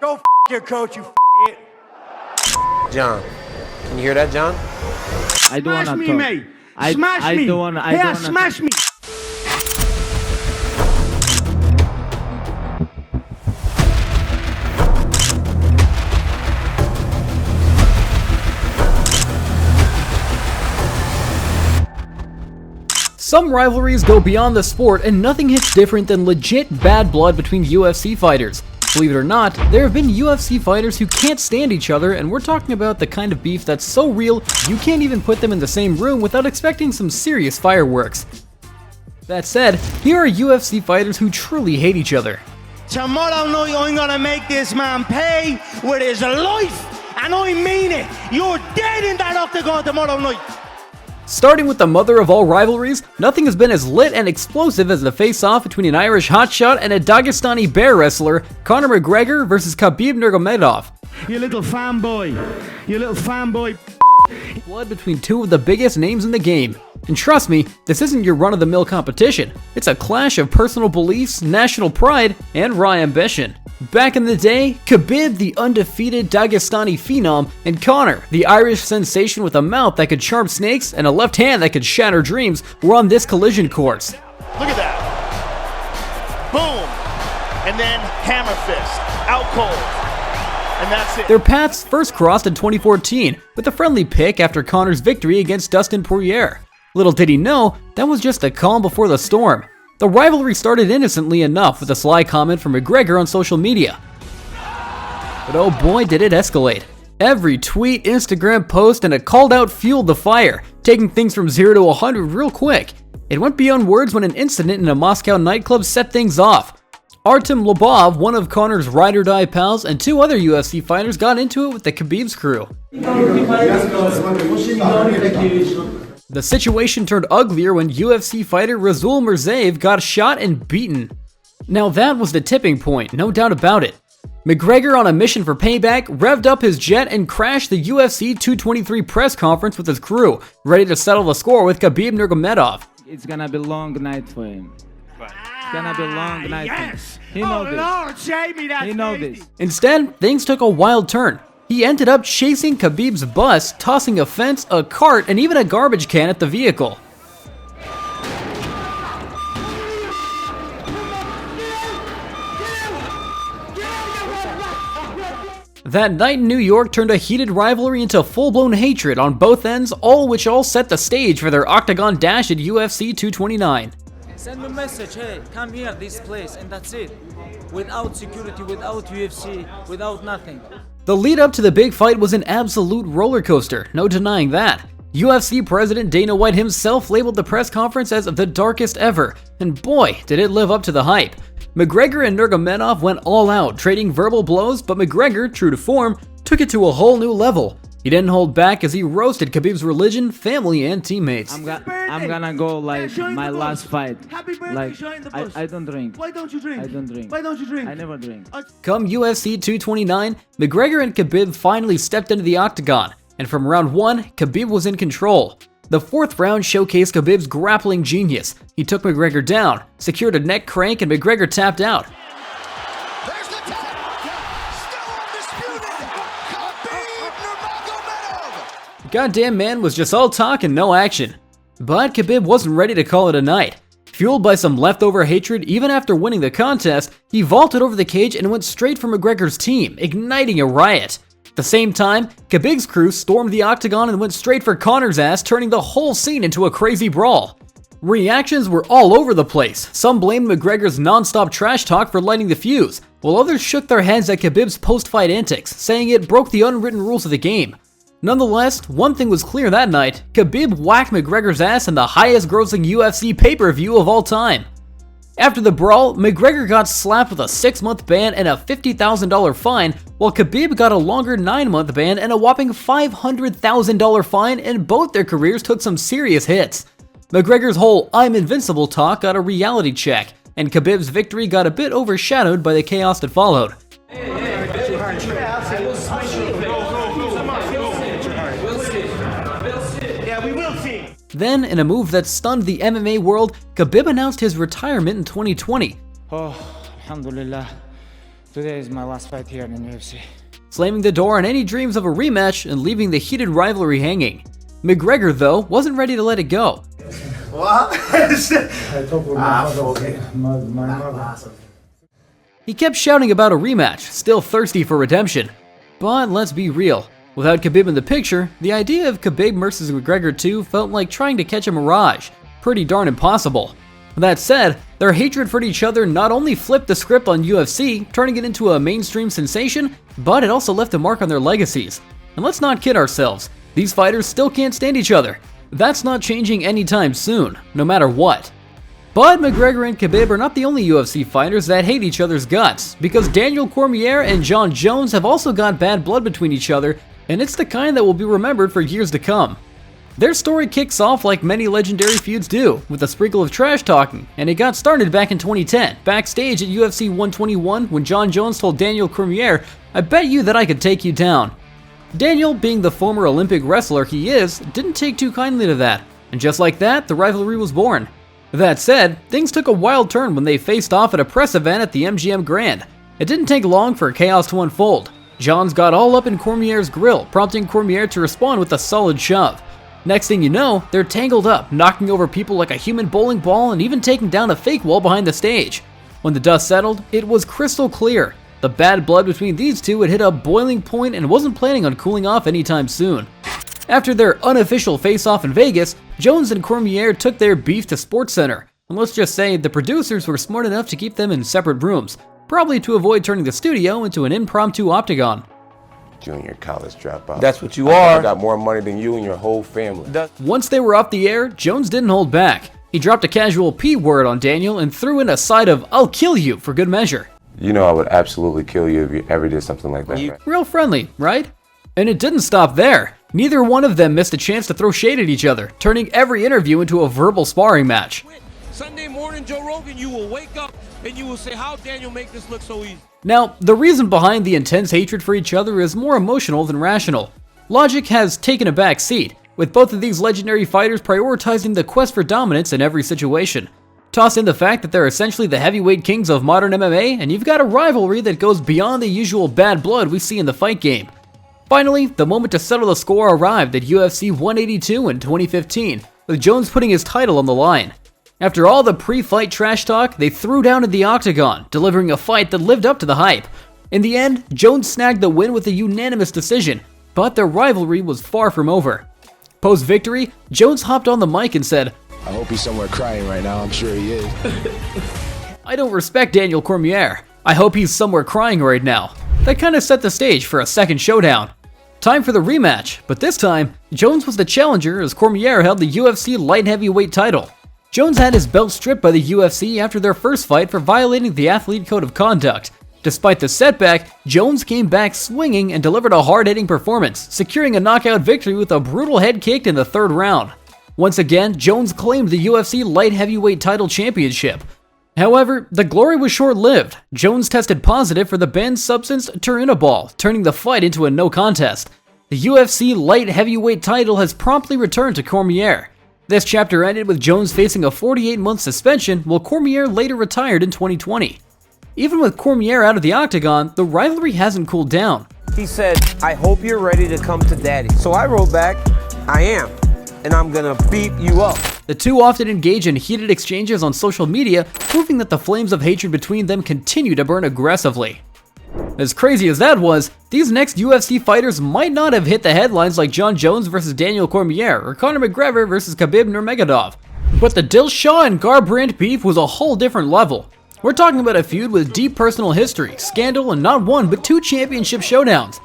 Go f your coach, you it. John, can you hear that, John? I don't Smash want me, to talk. mate. I Smash me. don't wanna, Yeah, smash me. Some rivalries go beyond the sport, and nothing hits different than legit bad blood between UFC fighters. Believe it or not, there have been UFC fighters who can't stand each other, and we're talking about the kind of beef that's so real you can't even put them in the same room without expecting some serious fireworks. That said, here are UFC fighters who truly hate each other. Tomorrow night I'm gonna make this man pay with his life, and I mean it. You're dead in that octagon tomorrow night. Starting with the mother of all rivalries, nothing has been as lit and explosive as the face-off between an Irish hotshot and a Dagestani bear wrestler, Conor McGregor versus Khabib Nurmagomedov. You little fanboy. You little fanboy. Blood between two of the biggest names in the game. And trust me, this isn't your run-of-the-mill competition. It's a clash of personal beliefs, national pride, and raw ambition. Back in the day, Khabib, the undefeated Dagestani phenom, and Conor, the Irish sensation with a mouth that could charm snakes and a left hand that could shatter dreams, were on this collision course. Look at that. Boom. And then hammer fist. Out cold. And that's it. Their paths first crossed in 2014 with a friendly pick after Conor's victory against Dustin Poirier. Little did he know, that was just the calm before the storm. The rivalry started innocently enough with a sly comment from McGregor on social media. But oh boy did it escalate. Every tweet, Instagram post, and a called out fueled the fire, taking things from 0 to 100 real quick. It went beyond words when an incident in a Moscow nightclub set things off. Artem Lobov, one of Conor's ride-or-die pals, and two other UFC fighters got into it with the Khabib's crew. The situation turned uglier when UFC fighter Rasul Mirzaev got shot and beaten. Now that was the tipping point, no doubt about it. McGregor, on a mission for payback, revved up his jet and crashed the UFC 223 press conference with his crew, ready to settle the score with Khabib Nurmagomedov. It's gonna be a long night for him. It's gonna be a long night Yes. for him. He knows this. Lord, save me, that's He knows crazy. this. Instead, things took a wild turn. He ended up chasing Khabib's bus, tossing a fence, a cart, and even a garbage can at the vehicle. That night in New York turned a heated rivalry into full-blown hatred on both ends, all set the stage for their octagon dash at UFC 229. Send me a message, hey, come here, this place, and that's it. Without security, without UFC, without nothing. The lead up to the big fight was an absolute roller coaster, no denying that. UFC President Dana White himself labeled the press conference as the darkest ever, and boy, did it live up to the hype. McGregor and Nurmagomedov went all out, trading verbal blows, but McGregor, true to form, took it to a whole new level. He didn't hold back as he roasted Khabib's religion, family, and teammates. I'm gonna go like my last fight. Happy birthday, Like join the bus. I don't drink. Why don't you drink? I don't drink. Why don't you drink? I never drink. Come UFC 229, McGregor and Khabib finally stepped into the octagon, and from round 1, Khabib was in control. The fourth round showcased Khabib's grappling genius. He took McGregor down, secured a neck crank, and McGregor tapped out. There's the tap. Still undisputed. Khabib Nurmagomedov. Goddamn man was just all talk and no action. But Khabib wasn't ready to call it a night. Fueled by some leftover hatred, even after winning the contest, he vaulted over the cage and went straight for McGregor's team, igniting a riot. At the same time, Khabib's crew stormed the octagon and went straight for Conor's ass, turning the whole scene into a crazy brawl. Reactions were all over the place. Some blamed McGregor's non-stop trash talk for lighting the fuse, while others shook their heads at Khabib's post-fight antics, saying it broke the unwritten rules of the game. Nonetheless, one thing was clear that night: Khabib whacked McGregor's ass in the highest-grossing UFC pay-per-view of all time. After the brawl, McGregor got slapped with a 6-month ban and a $50,000 fine, while Khabib got a longer 9-month ban and a whopping $500,000 fine, and both their careers took some serious hits. McGregor's whole "I'm invincible" talk got a reality check, and Khabib's victory got a bit overshadowed by the chaos that followed. Yeah, we will see. Then, in a move that stunned the MMA world, Khabib announced his retirement in 2020. Oh, alhamdulillah. Today is my last fight here in UFC. Slamming the door on any dreams of a rematch and leaving the heated rivalry hanging. McGregor, though, wasn't ready to let it go. He kept shouting about a rematch, still thirsty for redemption. But let's be real, without Khabib in the picture, the idea of Khabib versus McGregor 2 felt like trying to catch a mirage. Pretty darn impossible. That said, their hatred for each other not only flipped the script on UFC, turning it into a mainstream sensation, but it also left a mark on their legacies. And let's not kid ourselves, these fighters still can't stand each other. That's not changing anytime soon, no matter what. But McGregor and Khabib are not the only UFC fighters that hate each other's guts, because Daniel Cormier and Jon Jones have also got bad blood between each other, and it's the kind that will be remembered for years to come. Their story kicks off like many legendary feuds do, with a sprinkle of trash talking, and it got started back in 2010, backstage at UFC 121 when Jon Jones told Daniel Cormier, "I bet you that I could take you down." Daniel, being the former Olympic wrestler he is, didn't take too kindly to that, and just like that, the rivalry was born. That said, things took a wild turn when they faced off at a press event at the MGM Grand. It didn't take long for chaos to unfold. Jones got all up in Cormier's grill, prompting Cormier to respond with a solid shove. Next thing you know, they're tangled up, knocking over people like a human bowling ball and even taking down a fake wall behind the stage. When the dust settled, it was crystal clear. The bad blood between these two had hit a boiling point and wasn't planning on cooling off anytime soon. After their unofficial face-off in Vegas, Jones and Cormier took their beef to SportsCenter, and let's just say the producers were smart enough to keep them in separate rooms, probably to avoid turning the studio into an impromptu octagon. Junior college dropout. That's what you are. I got more money than you and your whole family. Once they were off the air, Jones didn't hold back. He dropped a casual P word on Daniel and threw in a side of "I'll kill you" for good measure. You know I would absolutely kill you if you ever did something like that. Right? Real friendly, right? And it didn't stop there. Neither one of them missed a chance to throw shade at each other, turning every interview into a verbal sparring match. Sunday morning, Joe Rogan, you will wake up and you will say, "How Daniel make this look so easy?" Now, the reason behind the intense hatred for each other is more emotional than rational. Logic has taken a back seat, with both of these legendary fighters prioritizing the quest for dominance in every situation. Toss in the fact that they're essentially the heavyweight kings of modern MMA, and you've got a rivalry that goes beyond the usual bad blood we see in the fight game. Finally, the moment to settle the score arrived at UFC 182 in 2015, with Jones putting his title on the line. After all the pre-fight trash talk, they threw down in the octagon, delivering a fight that lived up to the hype. In the end, Jones snagged the win with a unanimous decision, but their rivalry was far from over. Post-victory, Jones hopped on the mic and said, "I hope he's somewhere crying right now. I'm sure he is." "I don't respect Daniel Cormier. I hope he's somewhere crying right now." That kind of set the stage for a second showdown. Time for the rematch, but this time, Jones was the challenger as Cormier held the UFC light heavyweight title. Jones had his belt stripped by the UFC after their first fight for violating the athlete code of conduct. Despite the setback, Jones came back swinging and delivered a hard-hitting performance, securing a knockout victory with a brutal head kick in the third round. Once again, Jones claimed the UFC light heavyweight title championship. However, the glory was short-lived. Jones tested positive for the banned substance turinabol, turning the fight into a no contest. The UFC light heavyweight title has promptly returned to Cormier. This chapter ended with Jones facing a 48-month suspension, while Cormier later retired in 2020. Even with Cormier out of the octagon, the rivalry hasn't cooled down. He said, "I hope you're ready to come to daddy." So I wrote back, "I am, and I'm gonna beat you up." The two often engage in heated exchanges on social media, proving that the flames of hatred between them continue to burn aggressively. As crazy as that was, these next UFC fighters might not have hit the headlines like Jon Jones versus Daniel Cormier or Conor McGregor versus Khabib Nurmagomedov. But the Dillashaw and Garbrandt beef was a whole different level. We're talking about a feud with deep personal history, scandal, and not one but two championship showdowns.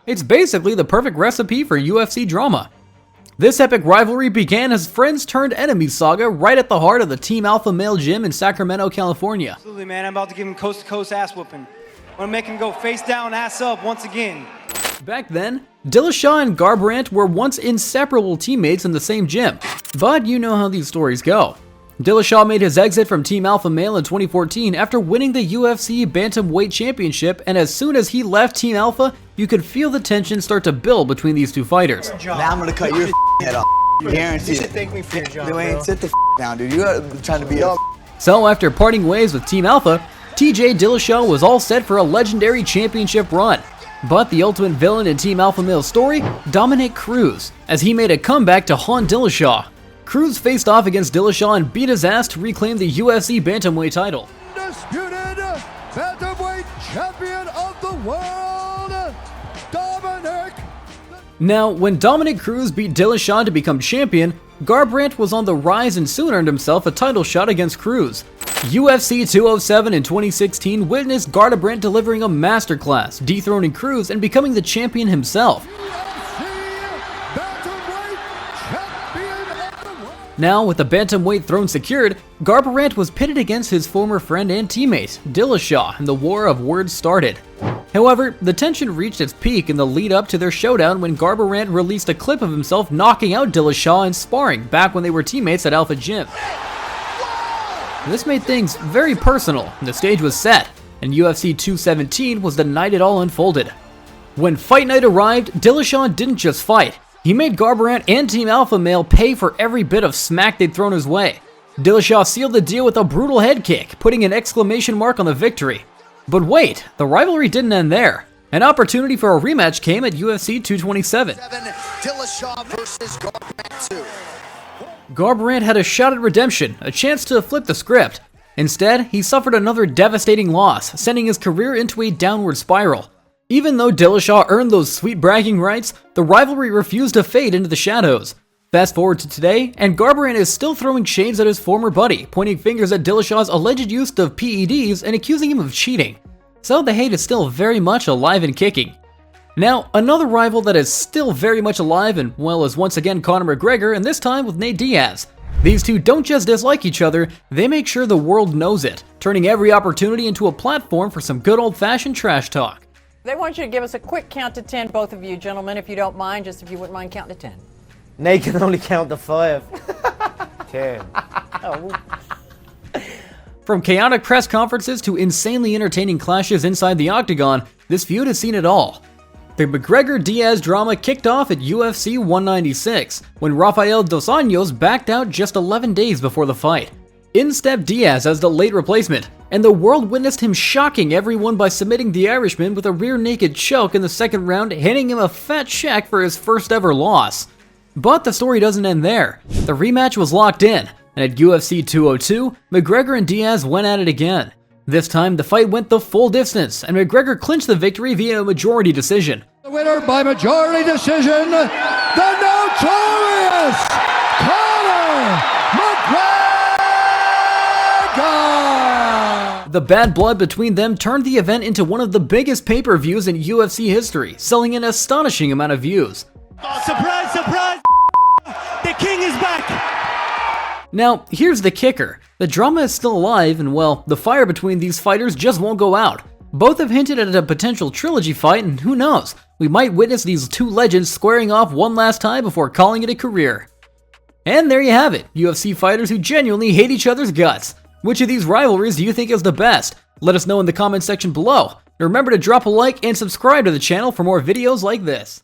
It's basically the perfect recipe for UFC drama. This epic rivalry began as friends-turned-enemies saga right at the heart of the Team Alpha Male Gym in Sacramento, California. Absolutely, man. I'm about to give him coast-to-coast ass-whooping. I'm gonna make him go face down, ass up once again. Back then, Dillashaw and Garbrandt were once inseparable teammates in the same gym. But you know how these stories go. Dillashaw made his exit from Team Alpha Male in 2014 after winning the UFC Bantamweight Championship, and as soon as he left Team Alpha, you could feel the tension start to build between these two fighters. Now I'm gonna cut your head off. Guaranteed. You should thank me for your job, Dwayne, sit the down, dude. You are trying to be up. So after parting ways with Team Alpha, TJ Dillashaw was all set for a legendary championship run. But the ultimate villain in Team Alpha Male's story, Dominick Cruz, as he made a comeback to haunt Dillashaw. Cruz faced off against Dillashaw and beat his ass to reclaim the UFC Bantamweight title. Undisputed Bantamweight Champion of the world, Dominick. Now, when Dominick Cruz beat Dillashaw to become champion, Garbrandt was on the rise and soon earned himself a title shot against Cruz. UFC 207 in 2016 witnessed Garbrandt delivering a masterclass, dethroning Cruz and becoming the champion himself. Now, with the bantamweight throne secured, Garbrandt was pitted against his former friend and teammate, Dillashaw, and the war of words started. However, the tension reached its peak in the lead-up to their showdown when Garbrandt released a clip of himself knocking out Dillashaw in sparring back when they were teammates at Alpha Gym. This made things very personal, and the stage was set, and UFC 217 was the night it all unfolded. When Fight Night arrived, Dillashaw didn't just fight. He made Garbrandt and Team Alpha Male pay for every bit of smack they'd thrown his way. Dillashaw sealed the deal with a brutal head kick, putting an exclamation mark on the victory. But wait, the rivalry didn't end there. An opportunity for a rematch came at UFC 227. Dillashaw versus Garbrandt 2. Garbrandt had a shot at redemption, a chance to flip the script. Instead, he suffered another devastating loss, sending his career into a downward spiral. Even though Dillashaw earned those sweet bragging rights, the rivalry refused to fade into the shadows. Fast forward to today, and Garbrandt is still throwing shades at his former buddy, pointing fingers at Dillashaw's alleged use of PEDs and accusing him of cheating. So the hate is still very much alive and kicking. Now, another rival that is still very much alive and, well, is once again Conor McGregor, and this time with Nate Diaz. These two don't just dislike each other, they make sure the world knows it, turning every opportunity into a platform for some good old-fashioned trash talk. They want you to give us a quick count to 10, both of you gentlemen, if you don't mind, just if you wouldn't mind counting to 10. Nate can only count to 5. 10. Oh. From chaotic press conferences to insanely entertaining clashes inside the octagon, this feud has seen it all. The McGregor-Diaz drama kicked off at UFC 196, when Rafael dos Anjos backed out just 11 days before the fight. In stepped Diaz as the late replacement, and the world witnessed him shocking everyone by submitting the Irishman with a rear naked choke in the second round, handing him a fat check for his first ever loss. But the story doesn't end there. The rematch was locked in, and at UFC 202, McGregor and Diaz went at it again. This time, the fight went the full distance, and McGregor clinched the victory via a majority decision. The winner by majority decision, the notorious Conor McGregor! The bad blood between them turned the event into one of the biggest pay-per-views in UFC history, selling an astonishing amount of views. Oh, surprise, surprise! The king is back! Now, here's the kicker. The drama is still alive, and well, the fire between these fighters just won't go out. Both have hinted at a potential trilogy fight, and who knows, we might witness these two legends squaring off one last time before calling it a career. And there you have it, UFC fighters who genuinely hate each other's guts. Which of these rivalries do you think is the best? Let us know in the comment section below. And remember to drop a like and subscribe to the channel for more videos like this.